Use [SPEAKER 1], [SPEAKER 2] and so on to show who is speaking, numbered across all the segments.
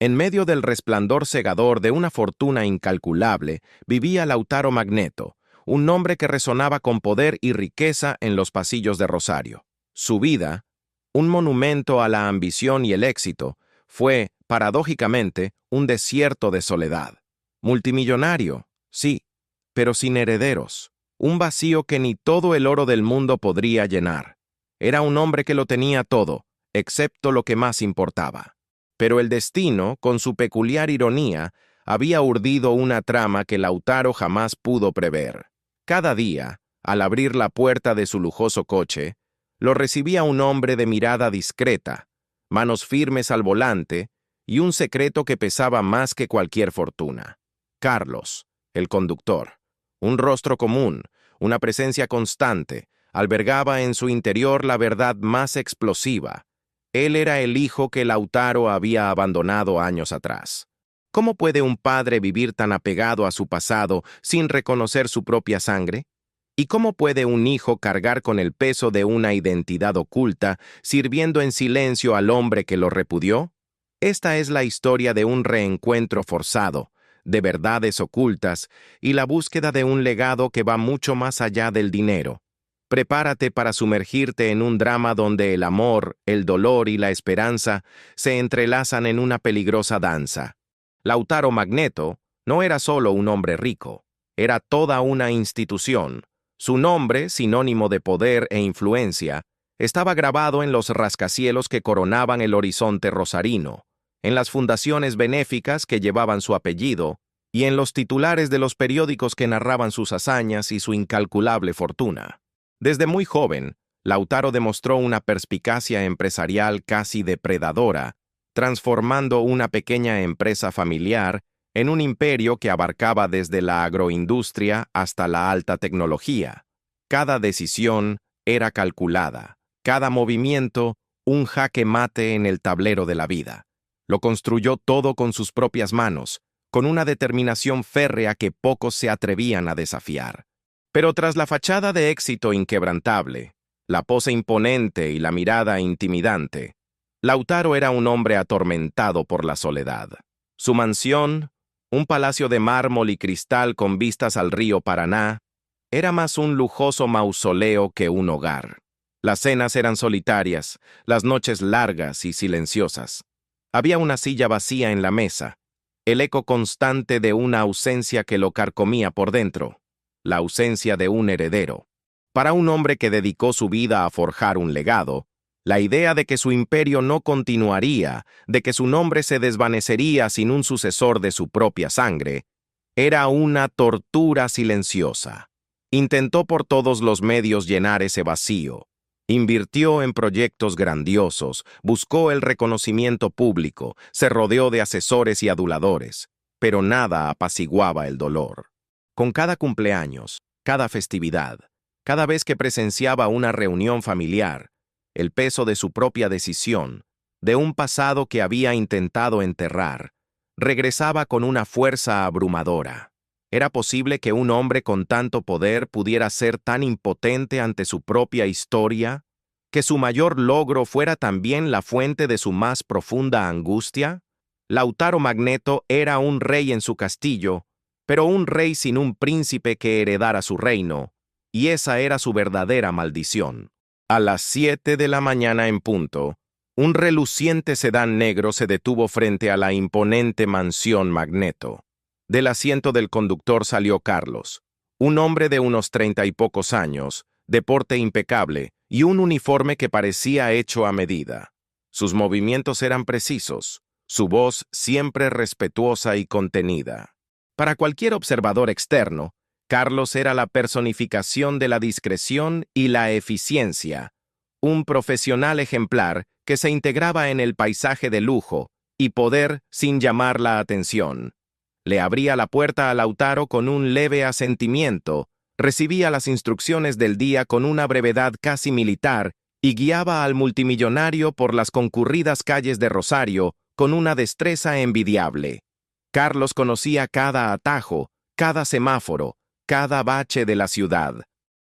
[SPEAKER 1] En medio del resplandor cegador de una fortuna incalculable, vivía Lautaro Magneto, un nombre que resonaba con poder y riqueza en los pasillos de Rosario. Su vida, un monumento a la ambición y el éxito, fue, paradójicamente, un desierto de soledad. Multimillonario, sí, pero sin herederos, un vacío que ni todo el oro del mundo podría llenar. Era un hombre que lo tenía todo, excepto lo que más importaba. Pero el destino, con su peculiar ironía, había urdido una trama que Lautaro jamás pudo prever. Cada día, al abrir la puerta de su lujoso coche, lo recibía un hombre de mirada discreta, manos firmes al volante y un secreto que pesaba más que cualquier fortuna. Carlos, el conductor, un rostro común, una presencia constante, albergaba en su interior la verdad más explosiva. Él era el hijo que Lautaro había abandonado años atrás. ¿Cómo puede un padre vivir tan apegado a su pasado sin reconocer su propia sangre? ¿Y cómo puede un hijo cargar con el peso de una identidad oculta, sirviendo en silencio al hombre que lo repudió? Esta es la historia de un reencuentro forzado, de verdades ocultas y la búsqueda de un legado que va mucho más allá del dinero. Prepárate para sumergirte en un drama donde el amor, el dolor y la esperanza se entrelazan en una peligrosa danza. Lautaro Magneto no era solo un hombre rico, era toda una institución. Su nombre, sinónimo de poder e influencia, estaba grabado en los rascacielos que coronaban el horizonte rosarino, en las fundaciones benéficas que llevaban su apellido y en los titulares de los periódicos que narraban sus hazañas y su incalculable fortuna. Desde muy joven, Lautaro demostró una perspicacia empresarial casi depredadora, transformando una pequeña empresa familiar en un imperio que abarcaba desde la agroindustria hasta la alta tecnología. Cada decisión era calculada, cada movimiento un jaque mate en el tablero de la vida. Lo construyó todo con sus propias manos, con una determinación férrea que pocos se atrevían a desafiar. Pero tras la fachada de éxito inquebrantable, la pose imponente y la mirada intimidante, Lautaro era un hombre atormentado por la soledad. Su mansión, un palacio de mármol y cristal con vistas al río Paraná, era más un lujoso mausoleo que un hogar. Las cenas eran solitarias, las noches largas y silenciosas. Había una silla vacía en la mesa, el eco constante de una ausencia que lo carcomía por dentro, la ausencia de un heredero. Para un hombre que dedicó su vida a forjar un legado, la idea de que su imperio no continuaría, de que su nombre se desvanecería sin un sucesor de su propia sangre, era una tortura silenciosa. Intentó por todos los medios llenar ese vacío. Invirtió en proyectos grandiosos, buscó el reconocimiento público, se rodeó de asesores y aduladores, pero nada apaciguaba el dolor. Con cada cumpleaños, cada festividad, cada vez que presenciaba una reunión familiar, el peso de su propia decisión, de un pasado que había intentado enterrar, regresaba con una fuerza abrumadora. ¿Era posible que un hombre con tanto poder pudiera ser tan impotente ante su propia historia? ¿Que su mayor logro fuera también la fuente de su más profunda angustia? Lautaro Magneto era un rey en su castillo, pero un rey sin un príncipe que heredara su reino, y esa era su verdadera maldición. A las 7 de la mañana en punto, un reluciente sedán negro se detuvo frente a la imponente mansión Magneto. Del asiento del conductor salió Carlos, un hombre de unos 30 y pocos años, de porte impecable y un uniforme que parecía hecho a medida. Sus movimientos eran precisos, su voz siempre respetuosa y contenida. Para cualquier observador externo, Carlos era la personificación de la discreción y la eficiencia, un profesional ejemplar que se integraba en el paisaje de lujo y poder sin llamar la atención. Le abría la puerta a Lautaro con un leve asentimiento, recibía las instrucciones del día con una brevedad casi militar y guiaba al multimillonario por las concurridas calles de Rosario con una destreza envidiable. Carlos conocía cada atajo, cada semáforo, cada bache de la ciudad.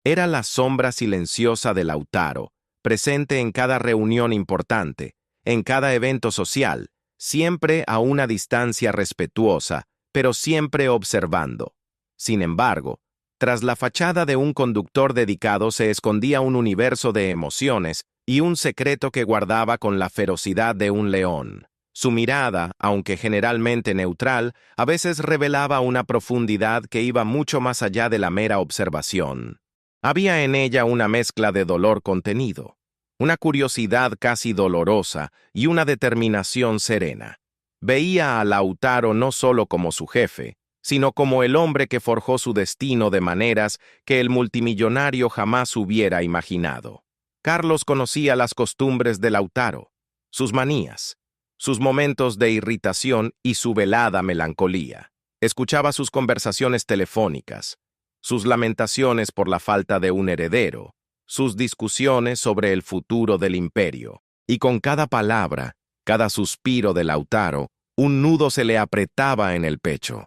[SPEAKER 1] Era la sombra silenciosa de Lautaro, presente en cada reunión importante, en cada evento social, siempre a una distancia respetuosa, pero siempre observando. Sin embargo, tras la fachada de un conductor dedicado se escondía un universo de emociones y un secreto que guardaba con la ferocidad de un león. Su mirada, aunque generalmente neutral, a veces revelaba una profundidad que iba mucho más allá de la mera observación. Había en ella una mezcla de dolor contenido, una curiosidad casi dolorosa y una determinación serena. Veía a Lautaro no solo como su jefe, sino como el hombre que forjó su destino de maneras que el multimillonario jamás hubiera imaginado. Carlos conocía las costumbres de Lautaro, sus manías, sus momentos de irritación y su velada melancolía. Escuchaba sus conversaciones telefónicas, sus lamentaciones por la falta de un heredero, sus discusiones sobre el futuro del imperio. Y con cada palabra, cada suspiro de Lautaro, un nudo se le apretaba en el pecho.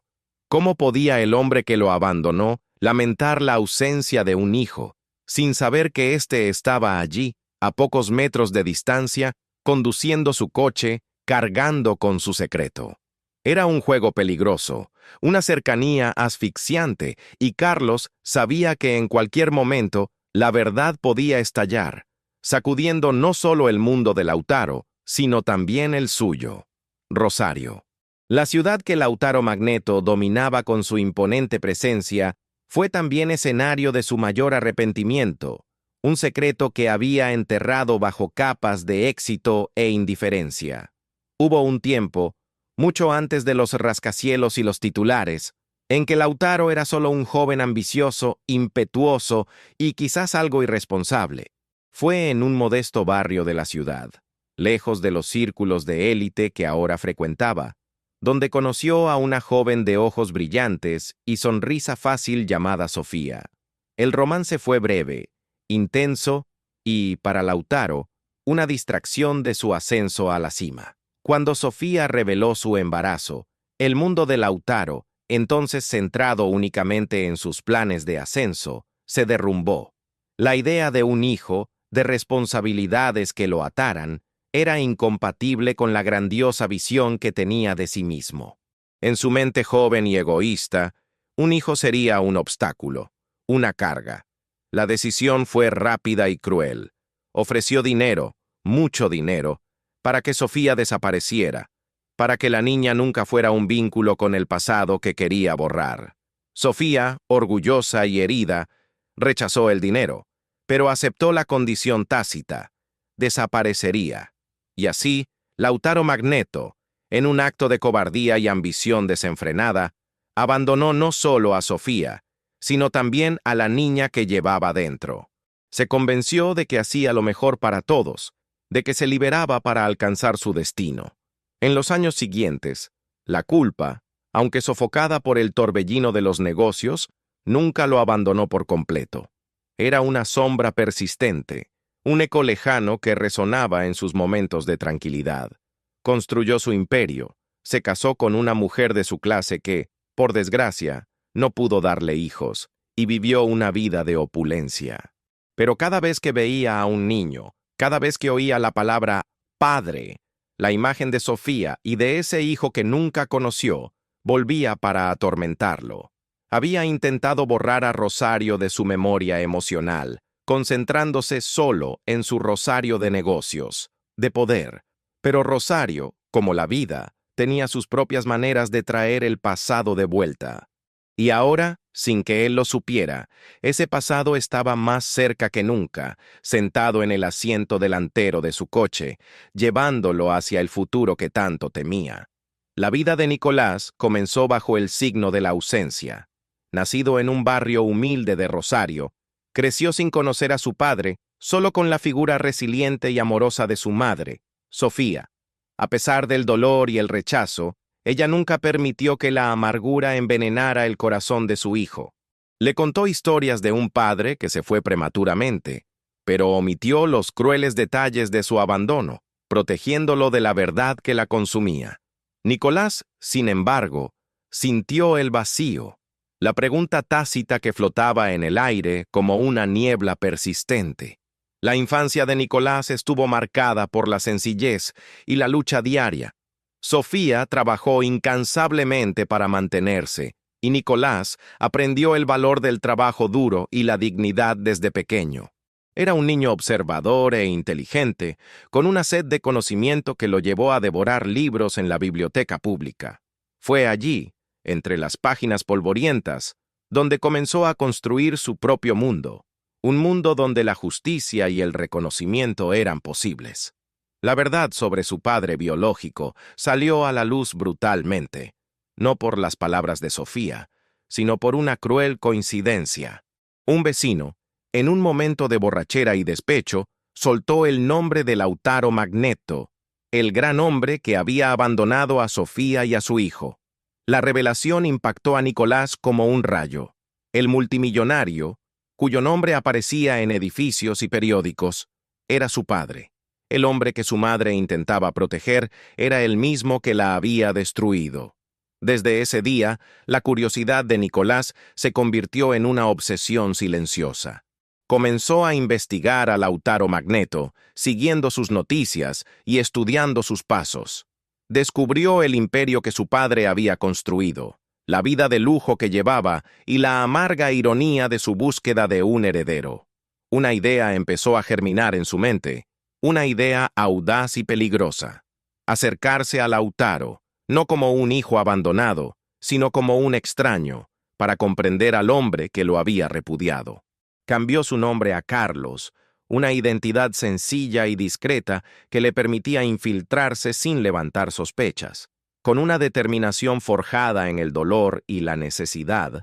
[SPEAKER 1] ¿Cómo podía el hombre que lo abandonó lamentar la ausencia de un hijo, sin saber que éste estaba allí, a pocos metros de distancia, conduciendo su coche, cargando con su secreto? Era un juego peligroso, una cercanía asfixiante, y Carlos sabía que en cualquier momento la verdad podía estallar, sacudiendo no solo el mundo de Lautaro, sino también el suyo. Rosario. La ciudad que Lautaro Magneto dominaba con su imponente presencia fue también escenario de su mayor arrepentimiento, un secreto que había enterrado bajo capas de éxito e indiferencia. Hubo un tiempo, mucho antes de los rascacielos y los titulares, en que Lautaro era solo un joven ambicioso, impetuoso y quizás algo irresponsable. Fue en un modesto barrio de la ciudad, lejos de los círculos de élite que ahora frecuentaba, donde conoció a una joven de ojos brillantes y sonrisa fácil llamada Sofía. El romance fue breve, intenso y, para Lautaro, una distracción de su ascenso a la cima. Cuando Sofía reveló su embarazo, el mundo de Lautaro, entonces centrado únicamente en sus planes de ascenso, se derrumbó. La idea de un hijo, de responsabilidades que lo ataran, era incompatible con la grandiosa visión que tenía de sí mismo. En su mente joven y egoísta, un hijo sería un obstáculo, una carga. La decisión fue rápida y cruel. Ofreció dinero, mucho dinero, para que Sofía desapareciera, para que la niña nunca fuera un vínculo con el pasado que quería borrar. Sofía, orgullosa y herida, rechazó el dinero, pero aceptó la condición tácita: desaparecería. Y así, Lautaro Magneto, en un acto de cobardía y ambición desenfrenada, abandonó no solo a Sofía, sino también a la niña que llevaba dentro. Se convenció de que hacía lo mejor para todos, de que se liberaba para alcanzar su destino. En los años siguientes, la culpa, aunque sofocada por el torbellino de los negocios, nunca lo abandonó por completo. Era una sombra persistente, un eco lejano que resonaba en sus momentos de tranquilidad. Construyó su imperio, se casó con una mujer de su clase que, por desgracia, no pudo darle hijos, y vivió una vida de opulencia. Pero cada vez que veía a un niño, cada vez que oía la palabra padre, la imagen de Sofía y de ese hijo que nunca conoció, volvía para atormentarlo. Había intentado borrar a Rosario de su memoria emocional, concentrándose solo en su Rosario de negocios, de poder. Pero Rosario, como la vida, tenía sus propias maneras de traer el pasado de vuelta. Y ahora, sin que él lo supiera, ese pasado estaba más cerca que nunca, sentado en el asiento delantero de su coche, llevándolo hacia el futuro que tanto temía. La vida de Nicolás comenzó bajo el signo de la ausencia. Nacido en un barrio humilde de Rosario, creció sin conocer a su padre, solo con la figura resiliente y amorosa de su madre, Sofía. A pesar del dolor y el rechazo, ella nunca permitió que la amargura envenenara el corazón de su hijo. Le contó historias de un padre que se fue prematuramente, pero omitió los crueles detalles de su abandono, protegiéndolo de la verdad que la consumía. Nicolás, sin embargo, sintió el vacío, la pregunta tácita que flotaba en el aire como una niebla persistente. La infancia de Nicolás estuvo marcada por la sencillez y la lucha diaria. Sofía trabajó incansablemente para mantenerse, y Nicolás aprendió el valor del trabajo duro y la dignidad desde pequeño. Era un niño observador e inteligente, con una sed de conocimiento que lo llevó a devorar libros en la biblioteca pública. Fue allí, entre las páginas polvorientas, donde comenzó a construir su propio mundo, un mundo donde la justicia y el reconocimiento eran posibles. La verdad sobre su padre biológico salió a la luz brutalmente, no por las palabras de Sofía, sino por una cruel coincidencia. Un vecino, en un momento de borrachera y despecho, soltó el nombre de Lautaro Magneto, el gran hombre que había abandonado a Sofía y a su hijo. La revelación impactó a Nicolás como un rayo. El multimillonario, cuyo nombre aparecía en edificios y periódicos, era su padre. El hombre que su madre intentaba proteger era el mismo que la había destruido. Desde ese día, la curiosidad de Nicolás se convirtió en una obsesión silenciosa. Comenzó a investigar a Lautaro Magneto, siguiendo sus noticias y estudiando sus pasos. Descubrió el imperio que su padre había construido, la vida de lujo que llevaba y la amarga ironía de su búsqueda de un heredero. Una idea empezó a germinar en su mente, una idea audaz y peligrosa. Acercarse a Lautaro, no como un hijo abandonado, sino como un extraño, para comprender al hombre que lo había repudiado. Cambió su nombre a Carlos, una identidad sencilla y discreta que le permitía infiltrarse sin levantar sospechas. Con una determinación forjada en el dolor y la necesidad,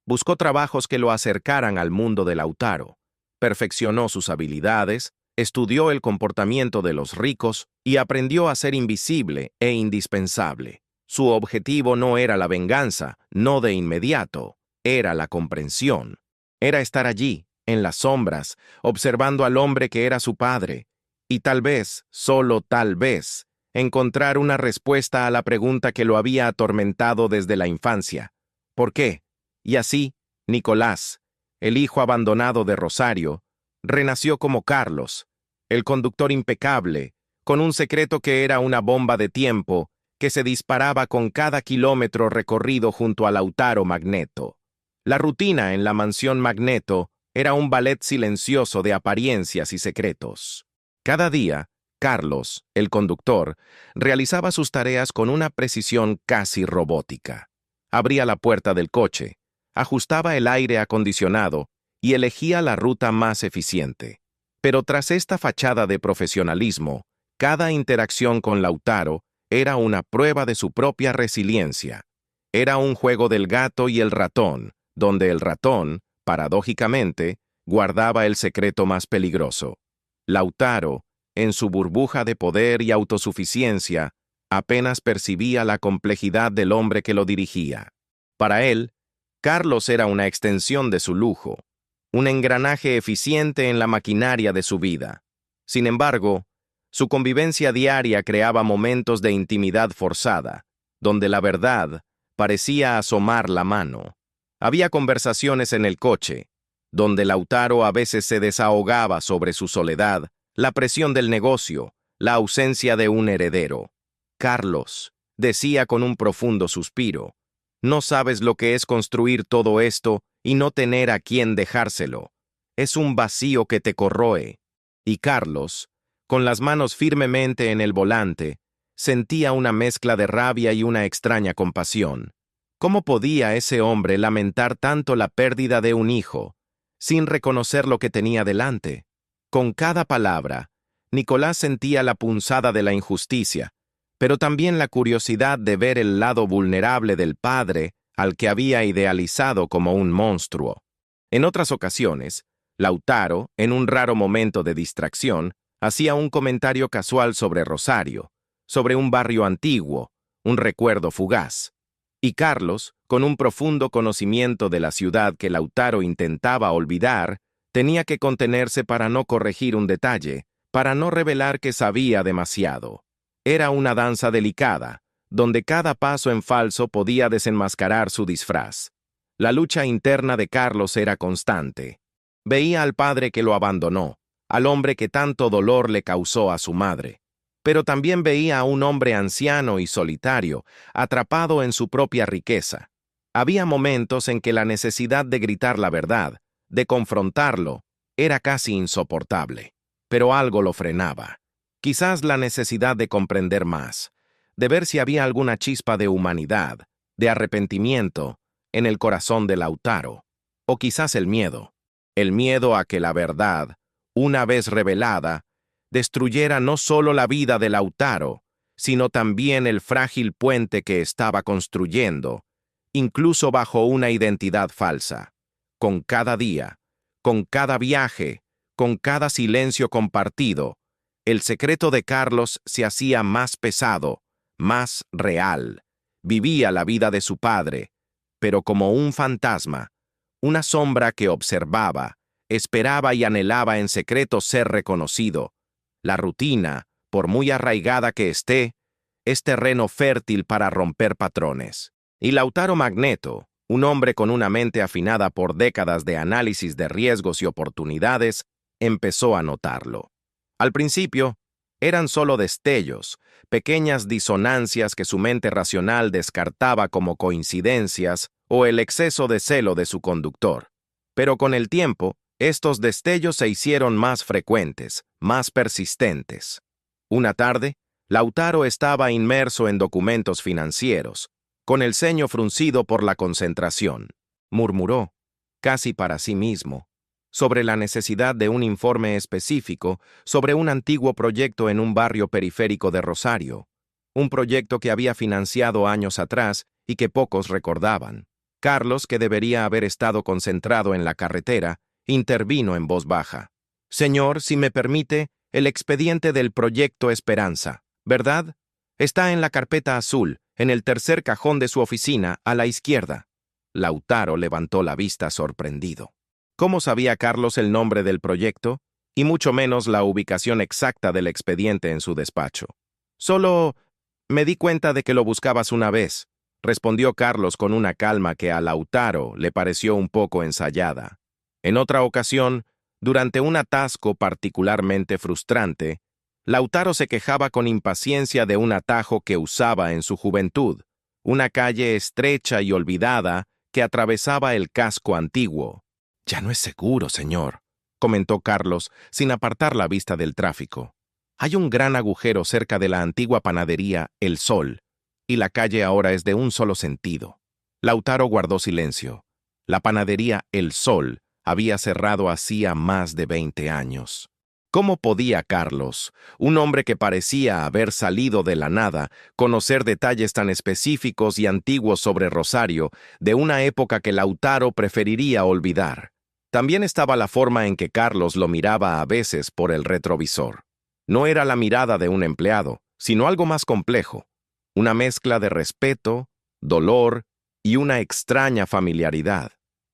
[SPEAKER 1] buscó trabajos que lo acercaran al mundo de Lautaro, perfeccionó sus habilidades, estudió el comportamiento de los ricos y aprendió a ser invisible e indispensable. Su objetivo no era la venganza, no de inmediato, era la comprensión. Era estar allí, en las sombras, observando al hombre que era su padre, y tal vez, solo tal vez, encontrar una respuesta a la pregunta que lo había atormentado desde la infancia. ¿Por qué? Y así, Nicolás, el hijo abandonado de Rosario, renació como Carlos, el conductor impecable, con un secreto que era una bomba de tiempo que se disparaba con cada kilómetro recorrido junto a Lautaro Magneto. La rutina en la mansión Magneto era un ballet silencioso de apariencias y secretos. Cada día, Carlos, el conductor, realizaba sus tareas con una precisión casi robótica. Abría la puerta del coche, ajustaba el aire acondicionado y elegía la ruta más eficiente. Pero tras esta fachada de profesionalismo, cada interacción con Lautaro era una prueba de su propia resiliencia. Era un juego del gato y el ratón, donde el ratón, paradójicamente, guardaba el secreto más peligroso. Lautaro, en su burbuja de poder y autosuficiencia, apenas percibía la complejidad del hombre que lo dirigía. Para él, Carlos era una extensión de su lujo, un engranaje eficiente en la maquinaria de su vida. Sin embargo, su convivencia diaria creaba momentos de intimidad forzada, donde la verdad parecía asomar la mano. Había conversaciones en el coche, donde Lautaro a veces se desahogaba sobre su soledad, la presión del negocio, la ausencia de un heredero. Carlos, decía con un profundo suspiro, no sabes lo que es construir todo esto y no tener a quién dejárselo. Es un vacío que te corroe. Y Carlos, con las manos firmemente en el volante, sentía una mezcla de rabia y una extraña compasión. ¿Cómo podía ese hombre lamentar tanto la pérdida de un hijo, sin reconocer lo que tenía delante? Con cada palabra, Nicolás sentía la punzada de la injusticia, pero también la curiosidad de ver el lado vulnerable del padre al que había idealizado como un monstruo. En otras ocasiones, Lautaro, en un raro momento de distracción, hacía un comentario casual sobre Rosario, sobre un barrio antiguo, un recuerdo fugaz. Y Carlos, con un profundo conocimiento de la ciudad que Lautaro intentaba olvidar, tenía que contenerse para no corregir un detalle, para no revelar que sabía demasiado. Era una danza delicada, donde cada paso en falso podía desenmascarar su disfraz. La lucha interna de Carlos era constante. Veía al padre que lo abandonó, al hombre que tanto dolor le causó a su madre. pero también veía a un hombre anciano y solitario, atrapado en su propia riqueza. Había momentos en que la necesidad de gritar la verdad, de confrontarlo, era casi insoportable, pero algo lo frenaba. Quizás la necesidad de comprender más, de ver si había alguna chispa de humanidad, de arrepentimiento, en el corazón de Lautaro, o quizás el miedo a que la verdad, una vez revelada, destruyera no solo la vida de Lautaro, sino también el frágil puente que estaba construyendo, incluso bajo una identidad falsa. Con cada día, con cada viaje, con cada silencio compartido, el secreto de Carlos se hacía más pesado, más real. Vivía la vida de su padre, pero como un fantasma, una sombra que observaba, esperaba y anhelaba en secreto ser reconocido. La rutina, por muy arraigada que esté, es terreno fértil para romper patrones. Y Lautaro Magneto, un hombre con una mente afinada por décadas de análisis de riesgos y oportunidades, empezó a notarlo. Al principio, eran solo destellos, pequeñas disonancias que su mente racional descartaba como coincidencias o el exceso de celo de su conductor. Pero con el tiempo, estos destellos se hicieron más frecuentes, más persistentes. Una tarde, Lautaro estaba inmerso en documentos financieros, con el ceño fruncido por la concentración. Murmuró, casi para sí mismo, sobre la necesidad de un informe específico sobre un antiguo proyecto en un barrio periférico de Rosario, un proyecto que había financiado años atrás y que pocos recordaban. Carlos, que debería haber estado concentrado en la carretera, intervino en voz baja. «Señor, si me permite, el expediente del Proyecto Esperanza, ¿verdad? Está en la carpeta azul, en el tercer cajón de su oficina, a la izquierda». Lautaro levantó la vista sorprendido. ¿Cómo sabía Carlos el nombre del proyecto? Y mucho menos la ubicación exacta del expediente en su despacho. «Solo me di cuenta de que lo buscabas una vez», respondió Carlos con una calma que a Lautaro le pareció un poco ensayada. En otra ocasión, durante un atasco particularmente frustrante, Lautaro se quejaba con impaciencia de un atajo que usaba en su juventud, una calle estrecha y olvidada que atravesaba el casco antiguo. «Ya no es seguro, señor», comentó Carlos, sin apartar la vista del tráfico. «Hay un gran agujero cerca de la antigua panadería El Sol, y la calle ahora es de un solo sentido». Lautaro guardó silencio. La panadería El Sol había cerrado hacía más de 20 años. ¿Cómo podía Carlos, un hombre que parecía haber salido de la nada, conocer detalles tan específicos y antiguos sobre Rosario, de una época que Lautaro preferiría olvidar? También estaba la forma en que Carlos lo miraba a veces por el retrovisor. No era la mirada de un empleado, sino algo más complejo. Una mezcla de respeto, dolor y una extraña familiaridad.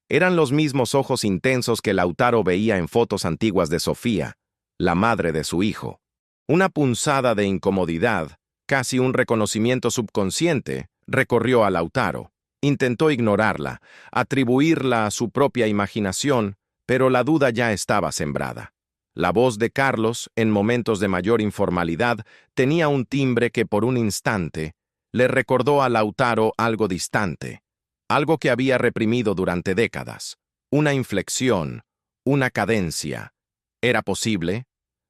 [SPEAKER 1] Eran los mismos ojos intensos que Lautaro veía en fotos antiguas de Sofía, la madre de su hijo. Una punzada de incomodidad, casi un reconocimiento subconsciente, recorrió a Lautaro. Intentó ignorarla, atribuirla a su propia imaginación, pero la duda ya estaba sembrada. La voz de Carlos, en momentos de mayor informalidad, tenía un timbre que por un instante le recordó a Lautaro algo distante, algo que había reprimido durante décadas, una inflexión, una cadencia. ¿Era posible?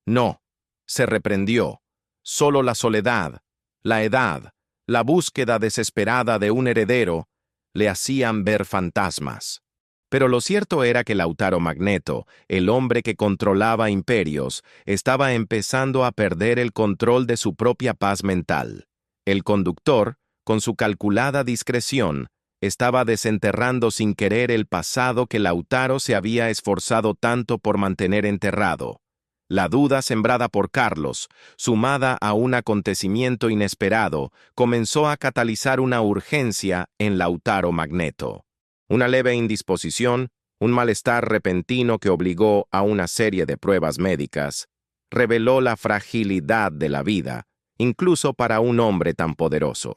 [SPEAKER 1] No. Se reprendió. Solo la soledad, la edad, la búsqueda desesperada de un heredero le hacían ver fantasmas. Pero lo cierto era que Lautaro Magneto, el hombre que controlaba imperios, estaba empezando a perder el control de su propia paz mental. El conductor, con su calculada discreción, estaba desenterrando sin querer el pasado que Lautaro se había esforzado tanto por mantener enterrado. La duda sembrada por Carlos, sumada a un acontecimiento inesperado, comenzó a catalizar una urgencia en Lautaro Magneto. Una leve indisposición, un malestar repentino que obligó a una serie de pruebas médicas, reveló la fragilidad de la vida, incluso para un hombre tan poderoso.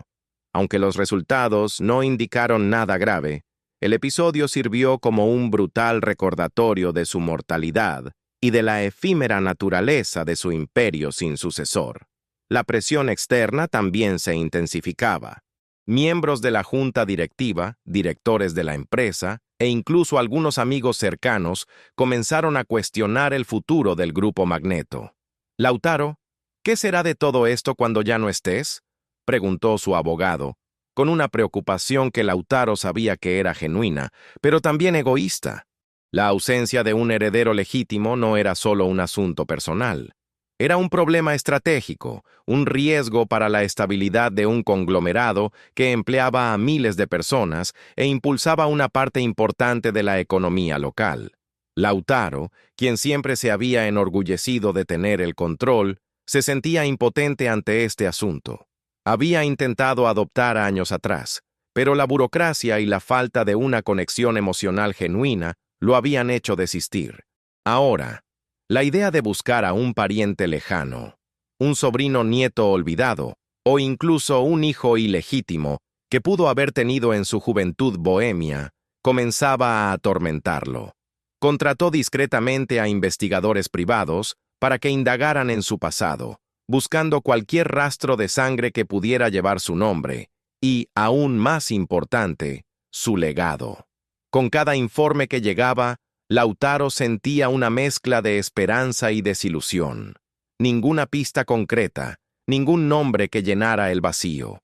[SPEAKER 1] Aunque los resultados no indicaron nada grave, el episodio sirvió como un brutal recordatorio de su mortalidad y de la efímera naturaleza de su imperio sin sucesor. La presión externa también se intensificaba. Miembros de la junta directiva, directores de la empresa e incluso algunos amigos cercanos comenzaron a cuestionar el futuro del Grupo Magneto. Lautaro, ¿qué será de todo esto cuando ya no estés?, preguntó su abogado, con una preocupación que Lautaro sabía que era genuina, pero también egoísta. La ausencia de un heredero legítimo no era solo un asunto personal. Era un problema estratégico, un riesgo para la estabilidad de un conglomerado que empleaba a miles de personas e impulsaba una parte importante de la economía local. Lautaro, quien siempre se había enorgullecido de tener el control, se sentía impotente ante este asunto. Había intentado adoptar años atrás, pero la burocracia y la falta de una conexión emocional genuina lo habían hecho desistir. Ahora, la idea de buscar a un pariente lejano, un sobrino nieto olvidado, o incluso un hijo ilegítimo que pudo haber tenido en su juventud bohemia, comenzaba a atormentarlo. Contrató discretamente a investigadores privados para que indagaran en su pasado, buscando cualquier rastro de sangre que pudiera llevar su nombre y, aún más importante, su legado. Con cada informe que llegaba, Lautaro sentía una mezcla de esperanza y desilusión. Ninguna pista concreta, ningún nombre que llenara el vacío.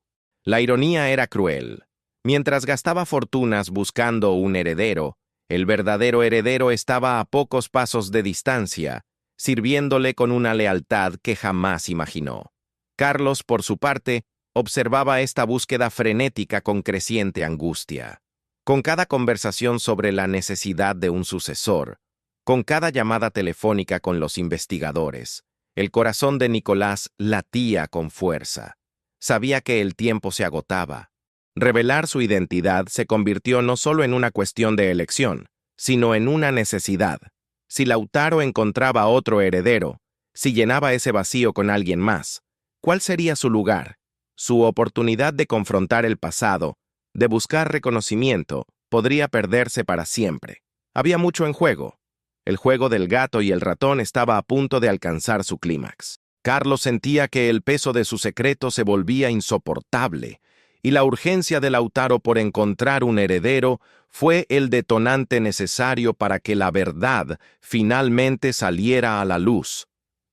[SPEAKER 1] La ironía era cruel. Mientras gastaba fortunas buscando un heredero, el verdadero heredero estaba a pocos pasos de distancia, sirviéndole con una lealtad que jamás imaginó. Carlos, por su parte, observaba esta búsqueda frenética con creciente angustia. Con cada conversación sobre la necesidad de un sucesor, con cada llamada telefónica con los investigadores, el corazón de Nicolás latía con fuerza. Sabía que el tiempo se agotaba. Revelar su identidad se convirtió no solo en una cuestión de elección, sino en una necesidad. Si Lautaro encontraba otro heredero, si llenaba ese vacío con alguien más, ¿cuál sería su lugar? Su oportunidad de confrontar el pasado, de buscar reconocimiento, podría perderse para siempre. Había mucho en juego. El juego del gato y el ratón estaba a punto de alcanzar su clímax. Carlos sentía que el peso de su secreto se volvía insoportable, y la urgencia de Lautaro por encontrar un heredero fue el detonante necesario para que la verdad finalmente saliera a la luz.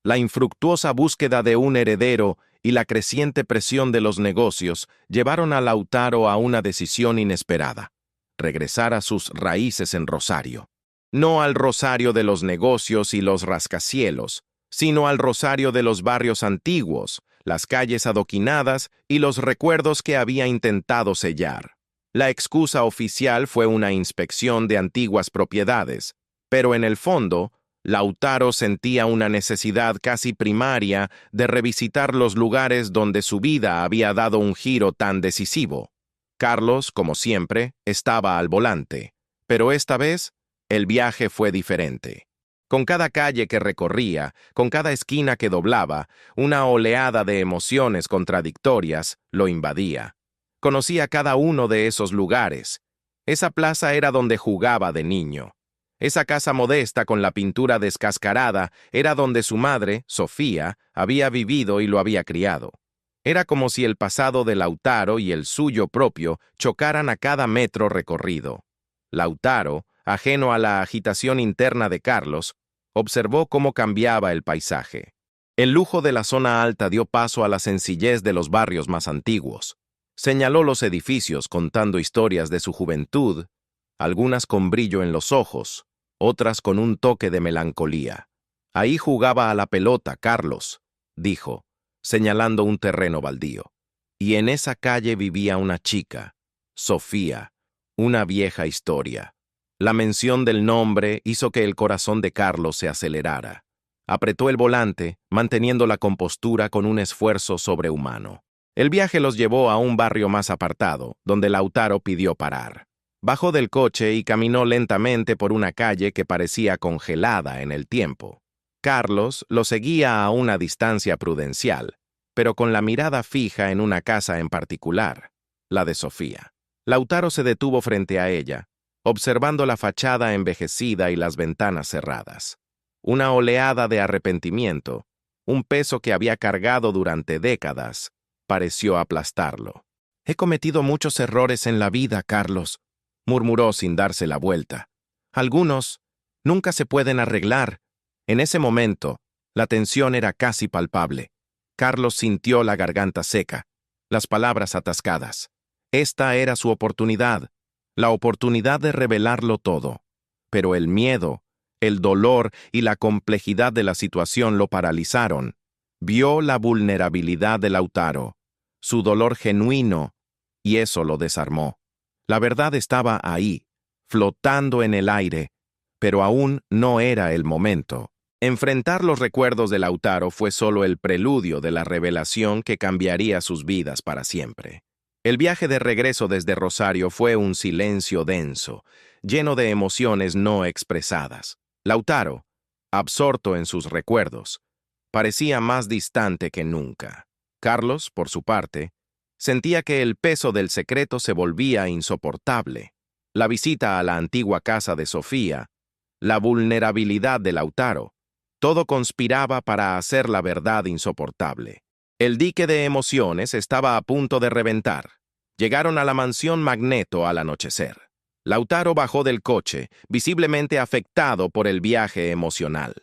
[SPEAKER 1] La infructuosa búsqueda de un heredero y la creciente presión de los negocios llevaron a Lautaro a una decisión inesperada: regresar a sus raíces en Rosario. No al Rosario de los negocios y los rascacielos, sino al Rosario de los barrios antiguos, las calles adoquinadas y los recuerdos que había intentado sellar. La excusa oficial fue una inspección de antiguas propiedades, pero en el fondo, Lautaro sentía una necesidad casi primaria de revisitar los lugares donde su vida había dado un giro tan decisivo. Carlos, como siempre, estaba al volante, pero esta vez el viaje fue diferente. Con cada calle que recorría, con cada esquina que doblaba, una oleada de emociones contradictorias lo invadía. Conocía cada uno de esos lugares. Esa plaza era donde jugaba de niño. Esa casa modesta con la pintura descascarada era donde su madre, Sofía, había vivido y lo había criado. Era como si el pasado de Lautaro y el suyo propio chocaran a cada metro recorrido. Lautaro, ajeno a la agitación interna de Carlos, observó cómo cambiaba el paisaje. El lujo de la zona alta dio paso a la sencillez de los barrios más antiguos. Señaló los edificios contando historias de su juventud, algunas con brillo en los ojos, otras con un toque de melancolía. Ahí jugaba a la pelota Carlos, dijo, señalando un terreno baldío. Y en esa calle vivía una chica, Sofía, una vieja historia. La mención del nombre hizo que el corazón de Carlos se acelerara. Apretó el volante, manteniendo la compostura con un esfuerzo sobrehumano. El viaje los llevó a un barrio más apartado, donde Lautaro pidió parar. Bajó del coche y caminó lentamente por una calle que parecía congelada en el tiempo. Carlos lo seguía a una distancia prudencial, pero con la mirada fija en una casa en particular, la de Sofía. Lautaro se detuvo frente a ella, observando la fachada envejecida y las ventanas cerradas. Una oleada de arrepentimiento, un peso que había cargado durante décadas, pareció aplastarlo. «He cometido muchos errores en la vida, Carlos», murmuró sin darse la vuelta. «Algunos nunca se pueden arreglar». En ese momento, la tensión era casi palpable. Carlos sintió la garganta seca, las palabras atascadas. Esta era su oportunidad, la oportunidad de revelarlo todo. Pero el miedo, el dolor y la complejidad de la situación lo paralizaron. Vio la vulnerabilidad de Lautaro, su dolor genuino, y eso lo desarmó. La verdad estaba ahí, flotando en el aire, pero aún no era el momento. Enfrentar los recuerdos de Lautaro fue solo el preludio de la revelación que cambiaría sus vidas para siempre. El viaje de regreso desde Rosario fue un silencio denso, lleno de emociones no expresadas. Lautaro, absorto en sus recuerdos, parecía más distante que nunca. Carlos, por su parte, sentía que el peso del secreto se volvía insoportable. La visita a la antigua casa de Sofía, la vulnerabilidad de Lautaro, todo conspiraba para hacer la verdad insoportable. El dique de emociones estaba a punto de reventar. Llegaron a la mansión Magneto al anochecer. Lautaro bajó del coche, visiblemente afectado por el viaje emocional.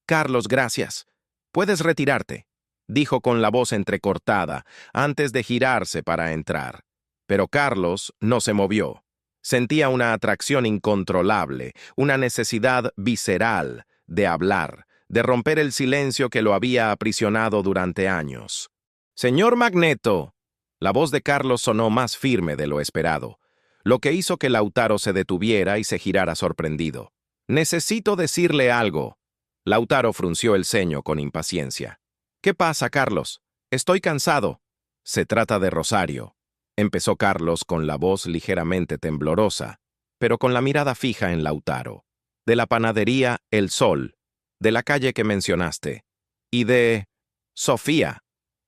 [SPEAKER 1] «Carlos, gracias. Puedes retirarte», dijo con la voz entrecortada, antes de girarse para entrar. Pero Carlos no se movió. Sentía una atracción incontrolable, una necesidad visceral de hablar, de romper el silencio que lo había aprisionado durante años. «Señor Magneto». La voz de Carlos sonó más firme de lo esperado, lo que hizo que Lautaro se detuviera y se girara sorprendido. «Necesito decirle algo». Lautaro frunció el ceño con impaciencia. «¿Qué pasa, Carlos? Estoy cansado». «Se trata de Rosario», empezó Carlos con la voz ligeramente temblorosa, pero con la mirada fija en Lautaro. «De la panadería El Sol, de la calle que mencionaste, y de Sofía».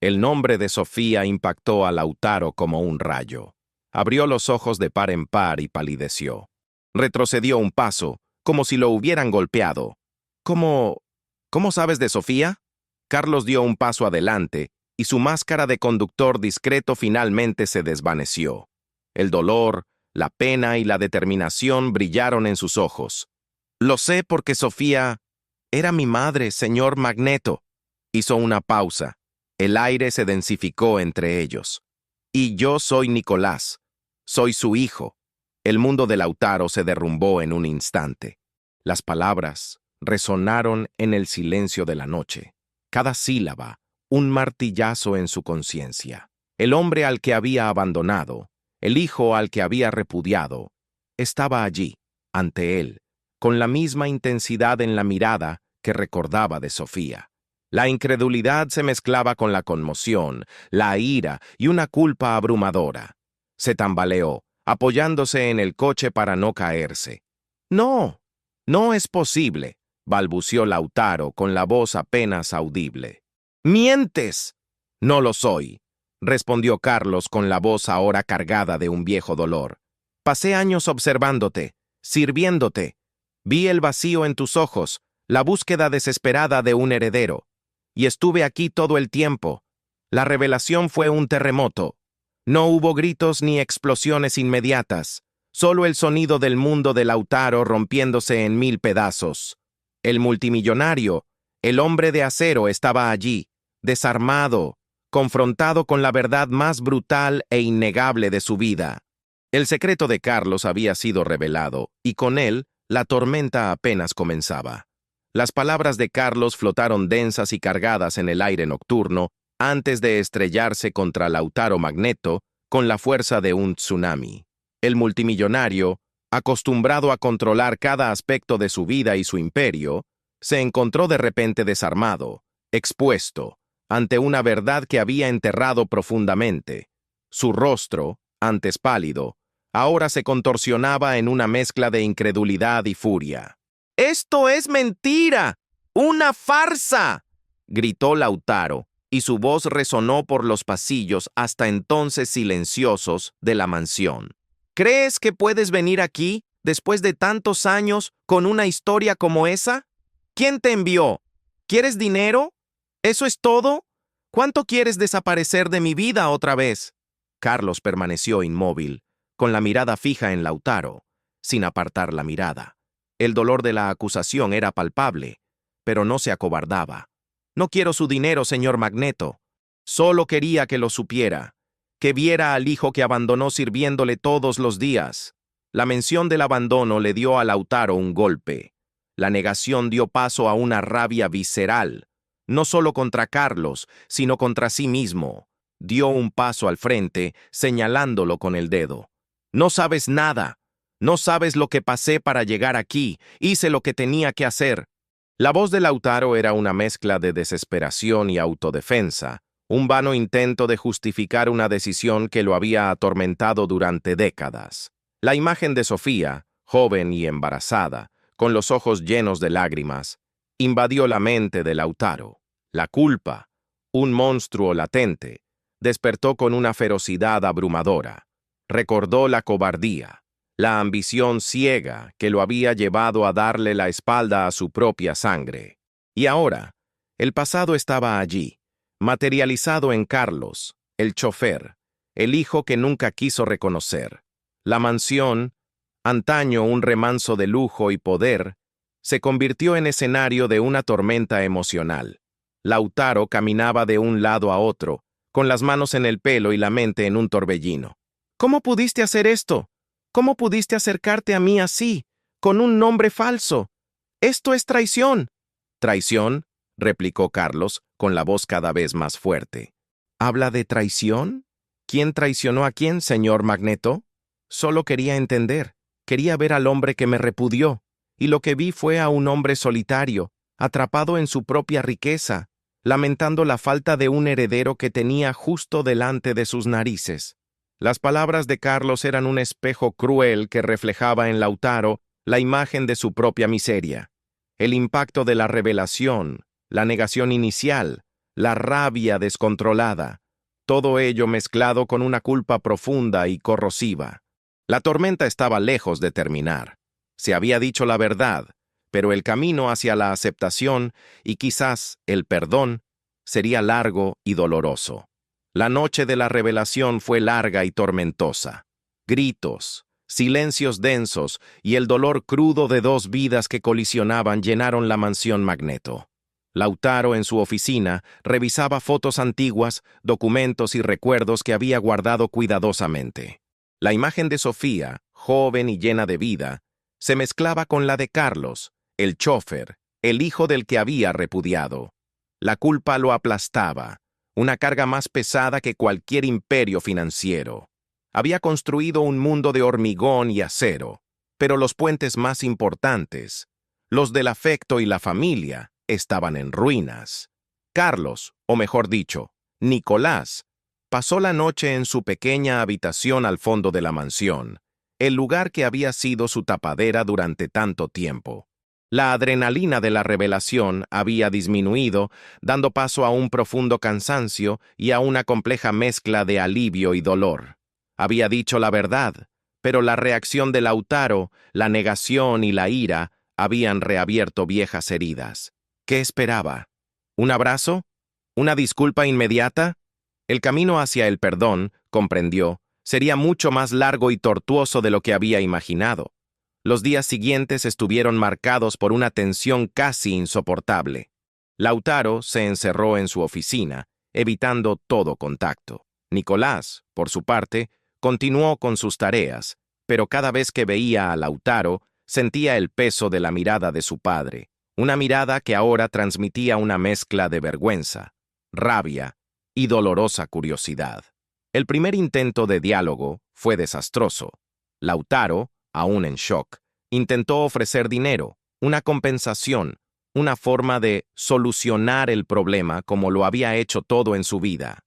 [SPEAKER 1] El nombre de Sofía impactó a Lautaro como un rayo. Abrió los ojos de par en par y palideció. Retrocedió un paso, como si lo hubieran golpeado. «¿Cómo sabes de Sofía?» Carlos dio un paso adelante, y su máscara de conductor discreto finalmente se desvaneció. El dolor, la pena y la determinación brillaron en sus ojos. «Lo sé porque Sofía era mi madre, señor Magneto». Hizo una pausa. El aire se densificó entre ellos. «Y yo soy Nicolás. Soy su hijo». El mundo de Lautaro se derrumbó en un instante. Las palabras resonaron en el silencio de la noche. Cada sílaba, un martillazo en su conciencia. El hombre al que había abandonado, el hijo al que había repudiado, estaba allí, ante él, con la misma intensidad en la mirada que recordaba de Sofía. La incredulidad se mezclaba con la conmoción, la ira y una culpa abrumadora. Se tambaleó, apoyándose en el coche para no caerse. «No, no es posible», balbució Lautaro con la voz apenas audible. «¡Mientes!». «No lo soy», respondió Carlos con la voz ahora cargada de un viejo dolor. «Pasé años observándote, sirviéndote. Vi el vacío en tus ojos, la búsqueda desesperada de un heredero. Y estuve aquí todo el tiempo. La revelación fue un terremoto. No hubo gritos ni explosiones inmediatas, solo el sonido del mundo de Lautaro rompiéndose en 1000 pedazos. El multimillonario, el hombre de acero, estaba allí, desarmado, confrontado con la verdad más brutal e innegable de su vida. El secreto de Carlos había sido revelado, y con él, la tormenta apenas comenzaba. Las palabras de Carlos flotaron densas y cargadas en el aire nocturno antes de estrellarse contra Lautaro Magneto con la fuerza de un tsunami. El multimillonario, acostumbrado a controlar cada aspecto de su vida y su imperio, se encontró de repente desarmado, expuesto, ante una verdad que había enterrado profundamente. Su rostro, antes pálido, ahora se contorsionaba en una mezcla de incredulidad y furia. «¡Esto es mentira! ¡Una farsa!», gritó Lautaro, y su voz resonó por los pasillos hasta entonces silenciosos de la mansión. «¿Crees que puedes venir aquí, después de tantos años, con una historia como esa? ¿Quién te envió? ¿Quieres dinero? ¿Eso es todo? ¿Cuánto quieres desaparecer de mi vida otra vez? Carlos permaneció inmóvil, con la mirada fija en Lautaro, sin apartar la mirada. El dolor de la acusación era palpable, pero no se acobardaba. No quiero su dinero, señor Magneto. Solo quería que lo supiera, que viera al hijo que abandonó sirviéndole todos los días. La mención del abandono le dio a Lautaro un golpe. La negación dio paso a una rabia visceral, no solo contra Carlos, sino contra sí mismo. Dio un paso al frente, señalándolo con el dedo. No sabes nada. No sabes lo que pasé para llegar aquí. Hice lo que tenía que hacer. La voz de Lautaro era una mezcla de desesperación y autodefensa, un vano intento de justificar una decisión que lo había atormentado durante décadas. La imagen de Sofía, joven y embarazada, con los ojos llenos de lágrimas, invadió la mente de Lautaro. La culpa, un monstruo latente, despertó con una ferocidad abrumadora. Recordó la cobardía, la ambición ciega que lo había llevado a darle la espalda a su propia sangre. Y ahora, el pasado estaba allí, materializado en Carlos, el chofer, el hijo que nunca quiso reconocer. La mansión, antaño un remanso de lujo y poder, se convirtió en escenario de una tormenta emocional. Lautaro caminaba de un lado a otro, con las manos en el pelo y la mente en un torbellino. ¿Cómo pudiste hacer esto? ¿Cómo pudiste acercarte a mí así, con un nombre falso? ¡Esto es traición! ¿Traición?, replicó Carlos, con la voz cada vez más fuerte. ¿Habla de traición? ¿Quién traicionó a quién, señor Magneto? Solo quería entender. Quería ver al hombre que me repudió, y lo que vi fue a un hombre solitario, atrapado en su propia riqueza, lamentando la falta de un heredero que tenía justo delante de sus narices. Las palabras de Carlos eran un espejo cruel que reflejaba en Lautaro la imagen de su propia miseria. El impacto de la revelación, la negación inicial, la rabia descontrolada, todo ello mezclado con una culpa profunda y corrosiva. La tormenta estaba lejos de terminar. Se había dicho la verdad, pero el camino hacia la aceptación y quizás el perdón sería largo y doloroso. La noche de la revelación fue larga y tormentosa. Gritos, silencios densos y el dolor crudo de dos vidas que colisionaban llenaron la mansión Magneto. Lautaro, en su oficina, revisaba fotos antiguas, documentos y recuerdos que había guardado cuidadosamente. La imagen de Sofía, joven y llena de vida, se mezclaba con la de Carlos, el chofer, el hijo del que había repudiado. La culpa lo aplastaba, una carga más pesada que cualquier imperio financiero. Había construido un mundo de hormigón y acero, pero los puentes más importantes, los del afecto y la familia, estaban en ruinas. Carlos, o mejor dicho, Nicolás, pasó la noche en su pequeña habitación al fondo de la mansión, el lugar que había sido su tapadera durante tanto tiempo. La adrenalina de la revelación había disminuido, dando paso a un profundo cansancio y a una compleja mezcla de alivio y dolor. Había dicho la verdad, pero la reacción de Lautaro, la negación y la ira habían reabierto viejas heridas. ¿Qué esperaba? ¿Un abrazo? ¿Una disculpa inmediata? El camino hacia el perdón, comprendió, sería mucho más largo y tortuoso de lo que había imaginado. Los días siguientes estuvieron marcados por una tensión casi insoportable. Lautaro se encerró en su oficina, evitando todo contacto. Nicolás, por su parte, continuó con sus tareas, pero cada vez que veía a Lautaro, sentía el peso de la mirada de su padre, una mirada que ahora transmitía una mezcla de vergüenza, rabia y dolorosa curiosidad. El primer intento de diálogo fue desastroso. Lautaro, aún en shock, intentó ofrecer dinero, una compensación, una forma de solucionar el problema como lo había hecho todo en su vida.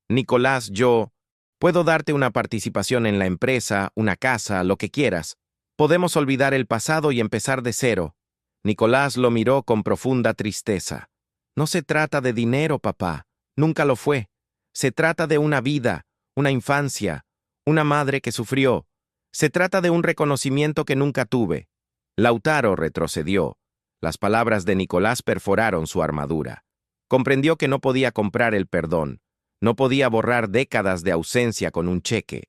[SPEAKER 1] Nicolás, yo puedo darte una participación en la empresa, una casa, lo que quieras. Podemos olvidar el pasado y empezar de cero. Nicolás lo miró con profunda tristeza. No se trata de dinero, papá. Nunca lo fue. Se trata de una vida, una infancia, una madre que sufrió. Se trata de un reconocimiento que nunca tuve. Lautaro retrocedió. Las palabras de Nicolás perforaron su armadura. Comprendió que no podía comprar el perdón, no podía borrar décadas de ausencia con un cheque.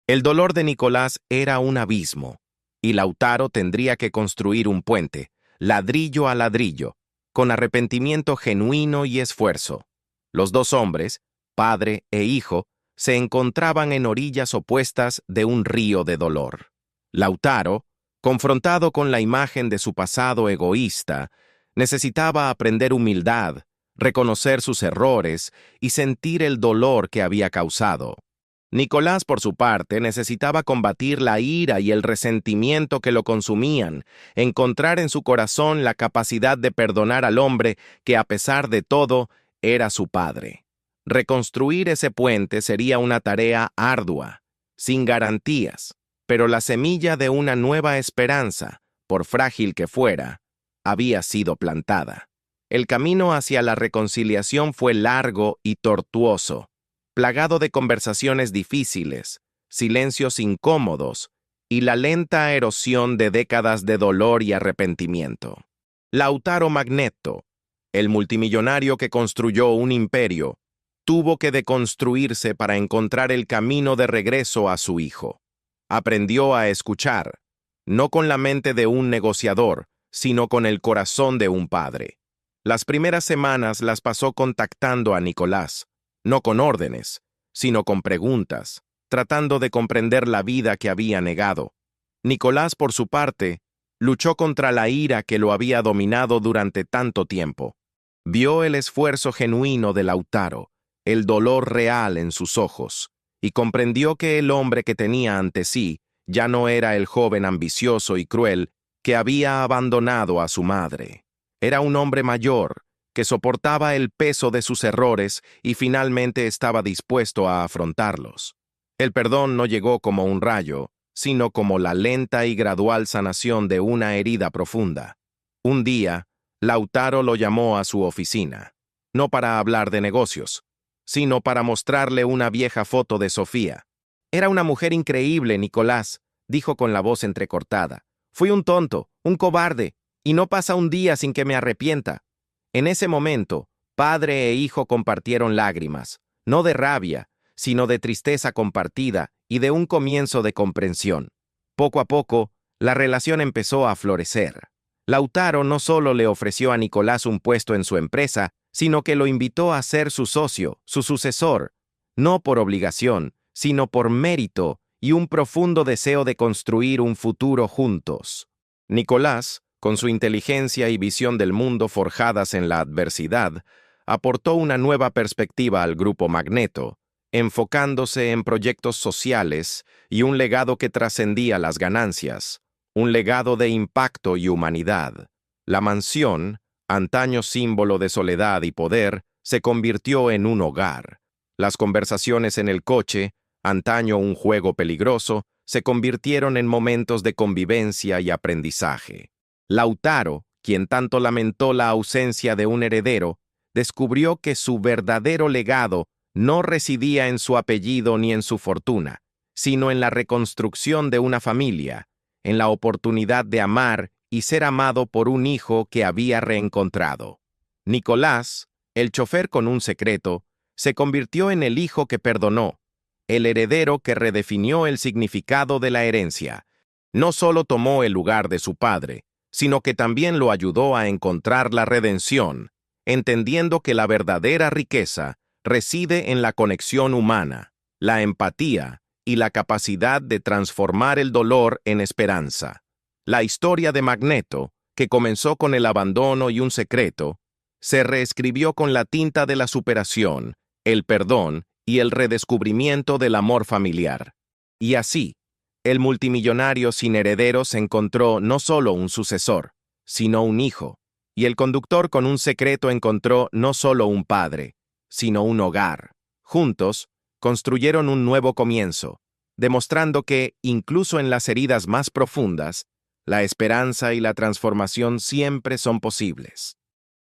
[SPEAKER 1] El dolor de Nicolás era un abismo, y Lautaro tendría que construir un puente, ladrillo a ladrillo, con arrepentimiento genuino y esfuerzo. Los dos hombres, padre e hijo, se encontraban en orillas opuestas de un río de dolor. Lautaro, confrontado con la imagen de su pasado egoísta, necesitaba aprender humildad, reconocer sus errores y sentir el dolor que había causado. Nicolás, por su parte, necesitaba combatir la ira y el resentimiento que lo consumían, encontrar en su corazón la capacidad de perdonar al hombre que, a pesar de todo, era su padre. Reconstruir ese puente sería una tarea ardua, sin garantías, pero la semilla de una nueva esperanza, por frágil que fuera, había sido plantada. El camino hacia la reconciliación fue largo y tortuoso, plagado de conversaciones difíciles, silencios incómodos y la lenta erosión de décadas de dolor y arrepentimiento. Lautaro Magneto, el multimillonario que construyó un imperio, tuvo que deconstruirse para encontrar el camino de regreso a su hijo. Aprendió a escuchar, no con la mente de un negociador, sino con el corazón de un padre. Las primeras semanas las pasó contactando a Nicolás, no con órdenes, sino con preguntas, tratando de comprender la vida que había negado. Nicolás, por su parte, luchó contra la ira que lo había dominado durante tanto tiempo. Vio el esfuerzo genuino de Lautaro, el dolor real en sus ojos, y comprendió que el hombre que tenía ante sí ya no era el joven ambicioso y cruel que había abandonado a su madre. Era un hombre mayor, que soportaba el peso de sus errores y finalmente estaba dispuesto a afrontarlos. El perdón no llegó como un rayo, sino como la lenta y gradual sanación de una herida profunda. Un día, Lautaro lo llamó a su oficina, no para hablar de negocios, sino para mostrarle una vieja foto de Sofía. «Era una mujer increíble, Nicolás», dijo con la voz entrecortada. «Fui un tonto, un cobarde, y no pasa un día sin que me arrepienta». En ese momento, padre e hijo compartieron lágrimas, no de rabia, sino de tristeza compartida y de un comienzo de comprensión. Poco a poco, la relación empezó a florecer. Lautaro no solo le ofreció a Nicolás un puesto en su empresa, sino que lo invitó a ser su socio, su sucesor, no por obligación, sino por mérito y un profundo deseo de construir un futuro juntos. Nicolás, con su inteligencia y visión del mundo forjadas en la adversidad, aportó una nueva perspectiva al Grupo Magneto, enfocándose en proyectos sociales y un legado que trascendía las ganancias, un legado de impacto y humanidad. La mansión, antaño símbolo de soledad y poder, se convirtió en un hogar. Las conversaciones en el coche, antaño un juego peligroso, se convirtieron en momentos de convivencia y aprendizaje. Lautaro, quien tanto lamentó la ausencia de un heredero, descubrió que su verdadero legado no residía en su apellido ni en su fortuna, sino en la reconstrucción de una familia, en la oportunidad de amar y ser amado por un hijo que había reencontrado. Nicolás, el chofer con un secreto, se convirtió en el hijo que perdonó, el heredero que redefinió el significado de la herencia. No solo tomó el lugar de su padre, sino que también lo ayudó a encontrar la redención, entendiendo que la verdadera riqueza reside en la conexión humana, la empatía y la capacidad de transformar el dolor en esperanza. La historia de Magneto, que comenzó con el abandono y un secreto, se reescribió con la tinta de la superación, el perdón y el redescubrimiento del amor familiar. Y así, el multimillonario sin herederos encontró no solo un sucesor, sino un hijo, y el conductor con un secreto encontró no solo un padre, sino un hogar. Juntos, construyeron un nuevo comienzo, demostrando que, incluso en las heridas más profundas, la esperanza y la transformación siempre son posibles.